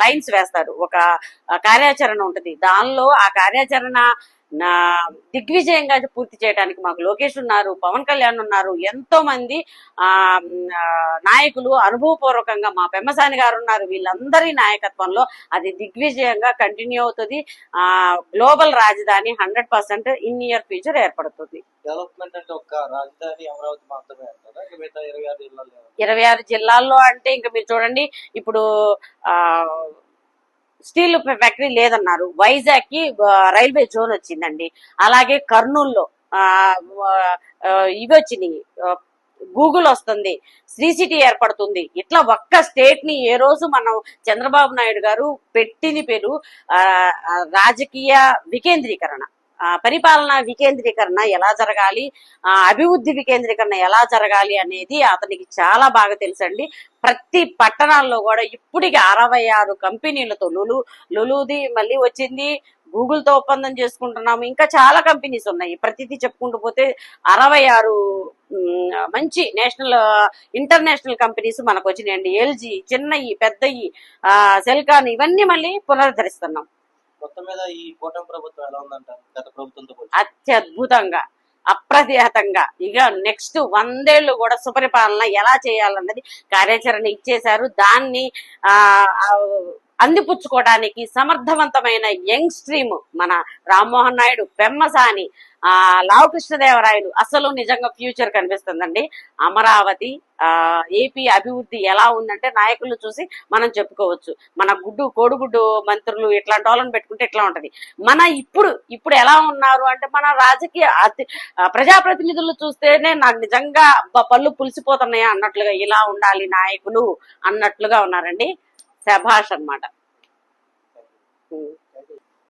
Lines వేస్తారు, ఒక కార్యాచరణ ఉంటుంది. దానిలో ఆ కార్యాచరణ దిగ్విజయంగా పూర్తి చేయడానికి మాకు లోకేష్ ఉన్నారు, పవన్ కళ్యాణ్ ఉన్నారు, ఎంతో మంది నాయకులు అనుభవపూర్వకంగా మా పెమ్మసాని గారు ఉన్నారు. వీళ్ళందరి నాయకత్వంలో అది దిగ్విజయంగా కంటిన్యూ అవుతుంది. గ్లోబల్ రాజధాని 100% ఇన్ ఇయర్ ఫ్యూచర్ ఏర్పడుతుంది. డెవలప్మెంట్ అంటే ఒక రాజధాని అమరావతి మాత్రమే అంటారా? మిగతా 26 జిల్లాల్లో 26 జిల్లాల్లో అంటే ఇంకా మీరు చూడండి, ఇప్పుడు స్టీల్ ఫ్యాక్టరీ లేదన్నారు, వైజాగ్ కి రైల్వే జోన్ వచ్చిందండి. అలాగే కర్నూలులో ఇవి వచ్చినాయి, గూగుల్ వస్తుంది, శ్రీ సిటీ ఏర్పడుతుంది. ఇట్లా ఒక్క స్టేట్ ని ఏ రోజు మనం చంద్రబాబు నాయుడు గారు పెట్టిన పేరు రాజకీయ వికేంద్రీకరణ, పరిపాలన వికేంద్రీకరణ ఎలా జరగాలి, అభివృద్ధి వికేంద్రీకరణ ఎలా జరగాలి అనేది అతనికి చాలా బాగా తెలుసండి. ప్రతి పట్టణాల్లో కూడా ఇప్పటికి 66 కంపెనీలతో లులుది మళ్ళీ వచ్చింది, గూగుల్ తో ఒప్పందం చేసుకుంటున్నాము, ఇంకా చాలా కంపెనీస్ ఉన్నాయి. ప్రతిదీ చెప్పుకుంటూ పోతే 66 మంచి నేషనల్ ఇంటర్నేషనల్ కంపెనీస్ మనకు వచ్చినాయండి. ఎల్జీ, చిన్నయి, పెద్దయి, సెల్కాన్, ఇవన్నీ మళ్ళీ పునరుద్ధరిస్తున్నాం. మొత్తం మీద ఈ కూటమి ప్రభుత్వం ఎలా ఉందంటారు గత ప్రభుత్వంతో? అత్యద్భుతంగా, అప్రతిహతంగా, ఇక నెక్స్ట్ 100 ఏళ్ళు కూడా సుపరిపాలన ఎలా చేయాలన్నది కార్యాచరణ ఇచ్చేశారు. దాన్ని అందిపుచ్చుకోవడానికి సమర్థవంతమైన యంగ్ స్ట్రీమ్ మన రామ్మోహన్ నాయుడు, పెమ్మసాని, లావకృష్ణదేవరాయలు, అసలు నిజంగా ఫ్యూచర్ కనిపిస్తుందండి. అమరావతి ఏపీ అభివృద్ధి ఎలా ఉందంటే నాయకులు చూసి మనం చెప్పుకోవచ్చు. మన కోడిగుడ్డు మంత్రులు ఇట్లాంటి వాళ్ళని పెట్టుకుంటే ఇట్లా ఉంటది. మన ఇప్పుడు ఎలా ఉన్నారు అంటే మన రాజకీయ ప్రజాప్రతినిధులు చూస్తేనే నాకు నిజంగా పళ్ళు పులిసిపోతున్నాయా అన్నట్లుగా, ఇలా ఉండాలి నాయకులు అన్నట్లుగా ఉన్నారండి. శభాష్ అన్నమాట.